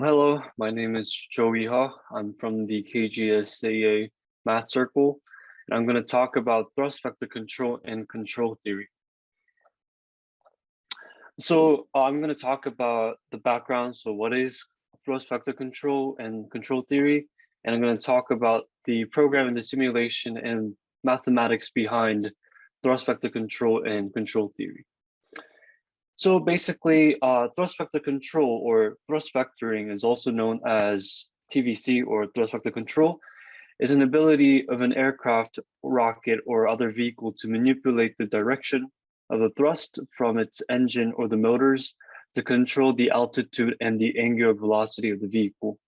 Hello, my name is Joey Ha. I'm from the KGSEA Math Circle, and I'm going to talk about thrust vector control and control theory. So I'm going to talk about the background. So what is thrust vector control and control theory? And I'm going to talk about the program and the simulation and mathematics behind thrust vector control and control theory. So basically, thrust vector control or thrust vectoring is also known as TVC or thrust vector control, is an ability of an aircraft, rocket, or other vehicle to manipulate the direction of the thrust from its engine or the motors to control the altitude and the angular velocity of the vehicle.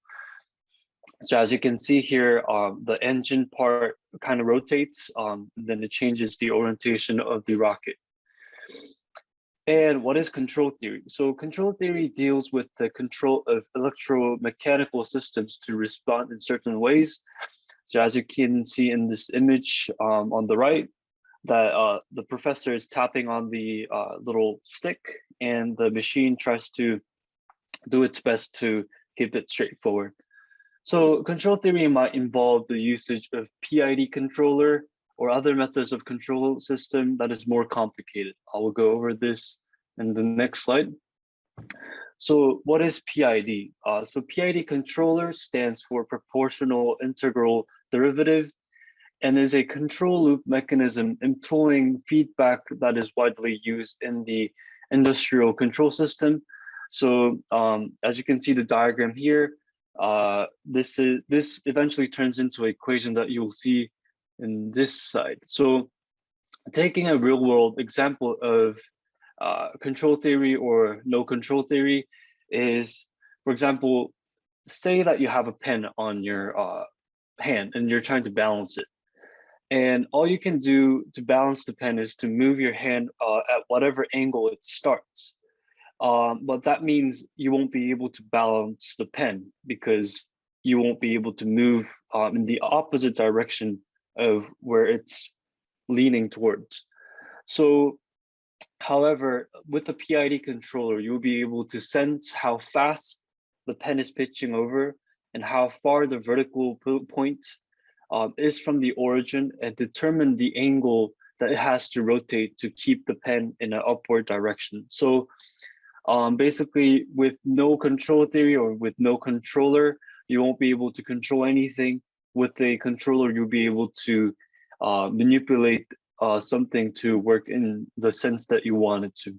So as you can see here, the engine part kind of rotates, then it changes the orientation of the rocket. And what is control theory? So control theory deals with the control of electromechanical systems to respond in certain ways. So as you can see in this image on the right, that the professor is tapping on the little stick and the machine tries to do its best to keep it straightforward. So control theory might involve the usage of PID controller or other methods of control system that is more complicated. I will go over this in the next slide. So what is PID? So PID controller stands for proportional integral derivative and is a control loop mechanism employing feedback that is widely used in the industrial control system. So as you can see the diagram here, this eventually turns into an equation that you'll see in this side. So taking a real world example of control theory or no control theory is, for example, say that you have a pen on your hand and you're trying to balance it. And all you can do to balance the pen is to move your hand at whatever angle it starts. But that means you won't be able to balance the pen because you won't be able to move in the opposite direction of where it's leaning towards. So, however, with the PID controller, you'll be able to sense how fast the pen is pitching over and how far the vertical point is from the origin and determine the angle that it has to rotate to keep the pen in an upward direction. So basically with no control theory or with no controller, you won't be able to control anything. With a controller, you'll be able to manipulate something to work in the sense that you want it to.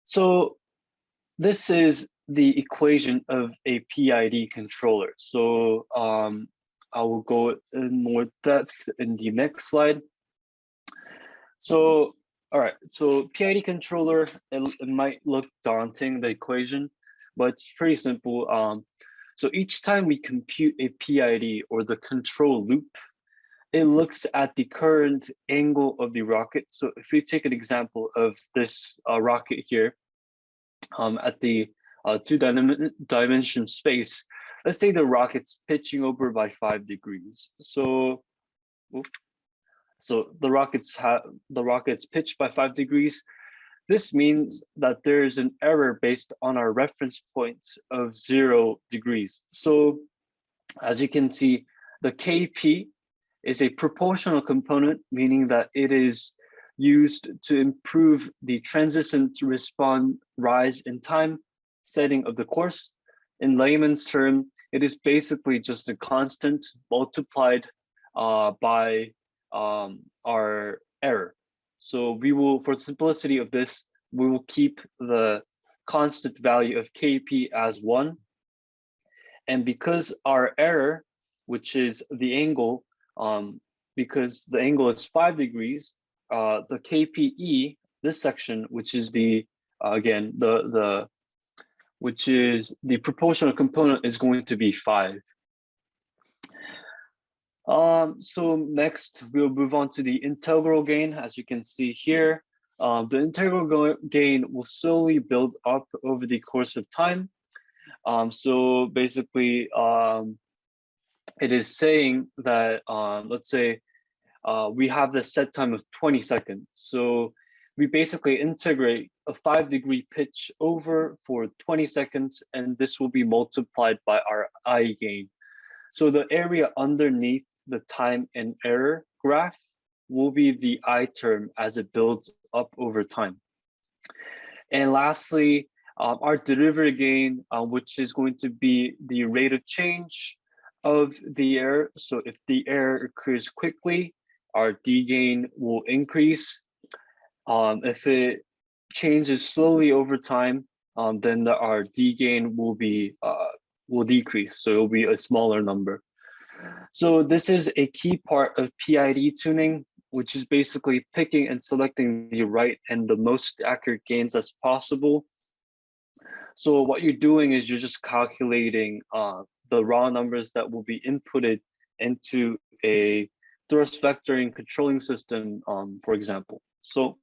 So this is the equation of a PID controller. So I will go in more depth in the next slide. So, all right, so PID controller, it might look daunting, the equation, but it's pretty simple. So each time we compute a PID or the control loop, it looks at the current angle of the rocket. So if we take an example of this rocket here at the two-dimension space, let's say the rocket's pitching over by 5 degrees. So the rocket's pitched by 5 degrees. This means that there is an error based on our reference point of 0 degrees. So as you can see, the KP is a proportional component, meaning that it is used to improve the transition to respond rise in time setting of the course. In layman's term, it is basically just a constant multiplied by our error. So we will, for simplicity of this, we will keep the constant value of KP as 1. And because our error, which is the angle, because the angle is 5 degrees, the KPE, this section, which is the again which is the proportional component, is going to be 5. So next we'll move on to the integral gain. As you can see here, the integral gain will slowly build up over the course of time. So basically, it is saying that let's say we have the set time of 20 seconds. So we basically integrate a 5-degree pitch over for 20 seconds, and this will be multiplied by our I gain. So the area underneath the time and error graph will be the I term as it builds up over time. And lastly, our derivative gain, which is going to be the rate of change of the error. So if the error occurs quickly, our D gain will increase. If it changes slowly over time, then our D gain will decrease. So it will be a smaller number. So this is a key part of PID tuning, which is basically picking and selecting the right and the most accurate gains as possible. So what you're doing is you're just calculating the raw numbers that will be inputted into a thrust vectoring controlling system, for example. So,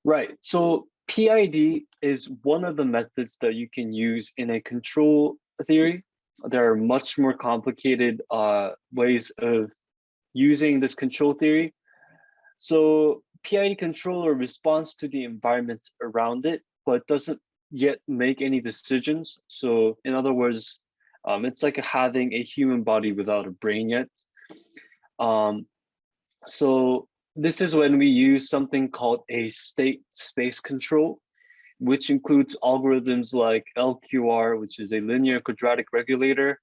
right, so PID is one of the methods that you can use in a control theory. There are much more complicated ways of using this control theory. So PID controller responds to the environment around it, but doesn't yet make any decisions. So in other words, it's like having a human body without a brain yet. So this is when we use something called a state space control, which includes algorithms like LQR, which is a linear quadratic regulator,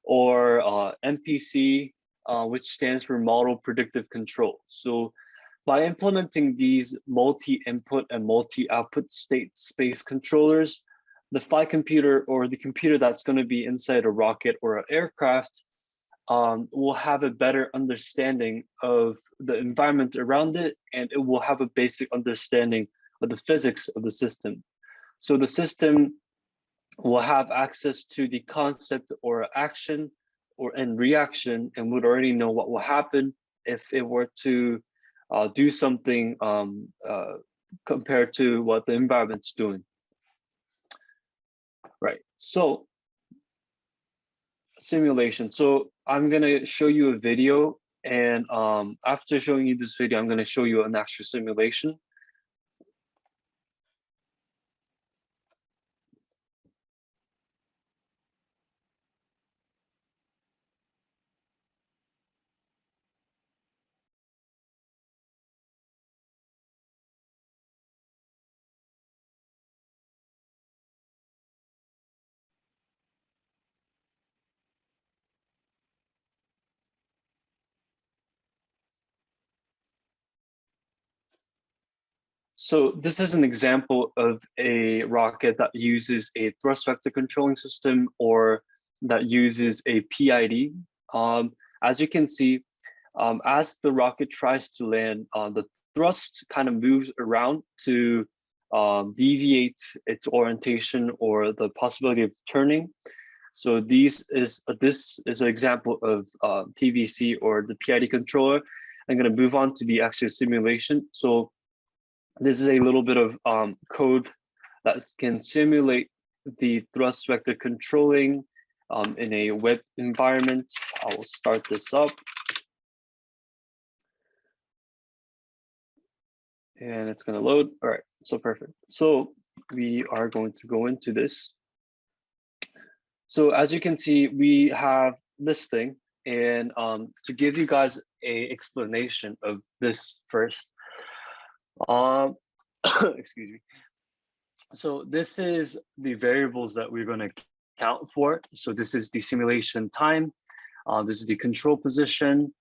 or MPC, which stands for model predictive control. So by implementing these multi-input and multi-output state space controllers, the flight computer or the computer that's going to be inside a rocket or an aircraft will have a better understanding of the environment around it, and it will have a basic understanding of the physics of the system. So the system will have access to the concept or action and reaction, and would already know what will happen if it were to do something compared to what the environment's doing. Right, so simulation. So I'm gonna show you a video, and after showing you this video, I'm gonna show you an actual simulation. So this is an example of a rocket that uses a thrust vector controlling system, or that uses a PID. As you can see, as the rocket tries to land, the thrust kind of moves around to deviate its orientation or the possibility of turning. So this is an example of TVC or the PID controller. I'm going to move on to the actual simulation. So this is a little bit of code that can simulate the thrust vector controlling in a web environment. I will start this up. And it's going to load. All right, so perfect. So we are going to go into this. So as you can see, we have this thing. And to give you guys a explanation of this first, excuse me. So this is the variables that we're going to count for. So this is the simulation time. This is the control position.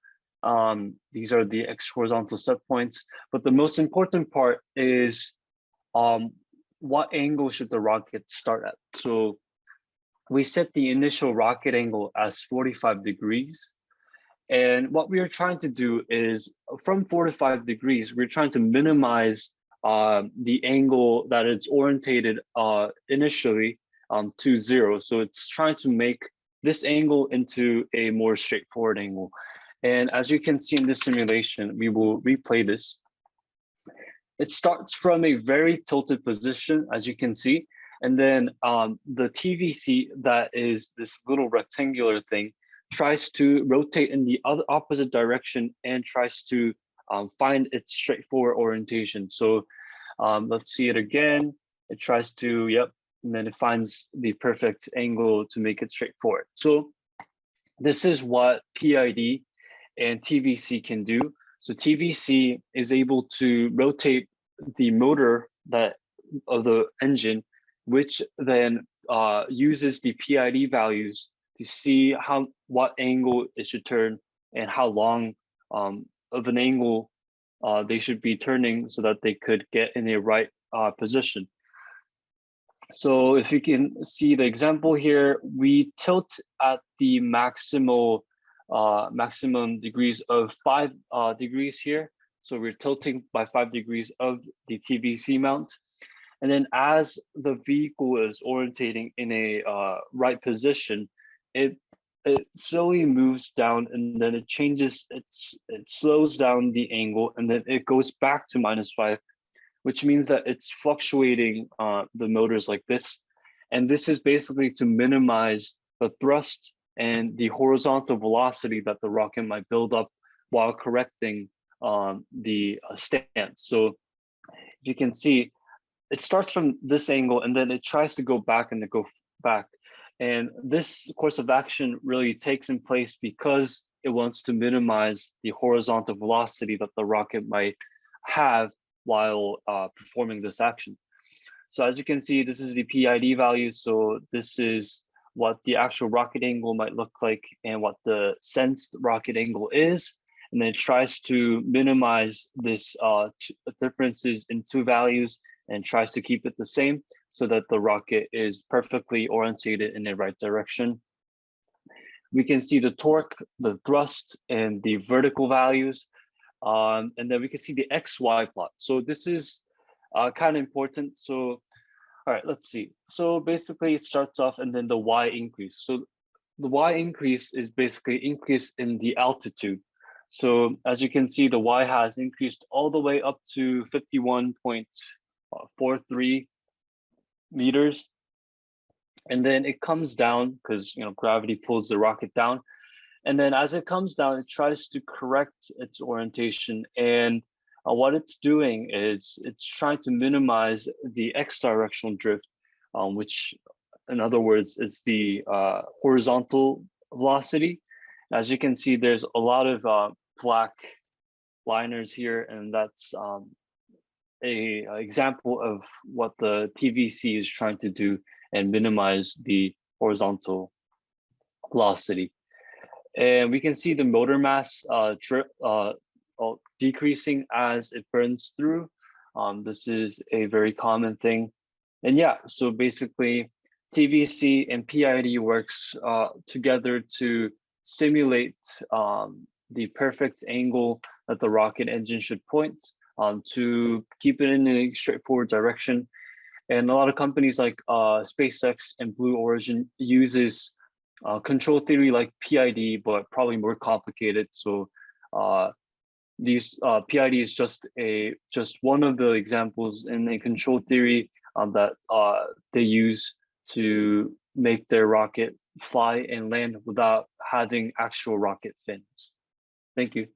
These are the X horizontal set points. But the most important part is what angle should the rocket start at? So we set the initial rocket angle as 45 degrees. And what we are trying to do is from 45 degrees, we're trying to minimize the angle that it's orientated initially to 0. So it's trying to make this angle into a more straightforward angle. And as you can see in this simulation, we will replay this. It starts from a very tilted position, as you can see. And then the TVC, that is this little rectangular thing, tries to rotate in the opposite direction and tries to find its straightforward orientation. So let's see it again. It tries to, yep, and then it finds the perfect angle to make it straightforward. So this is what PID and TVC can do. So TVC is able to rotate the motor of the engine, which then uses the PID values to see what angle it should turn and how long of an angle they should be turning so that they could get in a right position. So if you can see the example here, we tilt at the maximum degrees of 5 degrees here. So we're tilting by 5 degrees of the TVC mount. And then as the vehicle is orientating in a right position, it slowly moves down, and then it changes, it slows down the angle, and then it goes back to -5, which means that it's fluctuating the motors like this. And this is basically to minimize the thrust and the horizontal velocity that the rocket might build up while correcting the stance. So if you can see, it starts from this angle and then it tries to go back and to go back. And this course of action really takes in place because it wants to minimize the horizontal velocity that the rocket might have while performing this action. So as you can see, this is the PID value. So this is what the actual rocket angle might look like and what the sensed rocket angle is. And then it tries to minimize this differences in two values and tries to keep it the same so that the rocket is perfectly orientated in the right direction. We can see the torque, the thrust, and the vertical values. And then we can see the XY plot. So this is kind of important. So, all right, let's see. So basically it starts off and then the Y increase. So the Y increase is basically increase in the altitude. So as you can see, the Y has increased all the way up to 51.43 meters. And then it comes down because gravity pulls the rocket down. And then as it comes down, it tries to correct its orientation. And what it's doing is it's trying to minimize the X directional drift, which in other words, is the horizontal velocity. As you can see, there's a lot of black liners here, and that's a example of what the TVC is trying to do and minimize the horizontal velocity. And we can see the motor mass decreasing as it burns through. This is a very common thing. And yeah, so basically TVC and PID works together to simulate the perfect angle that the rocket engine should point to keep it in a straightforward direction. And a lot of companies like SpaceX and Blue Origin uses control theory like PID, but probably more complicated. So these PID is just one of the examples in a control theory that they use to make their rocket fly and land without having actual rocket fins. Thank you.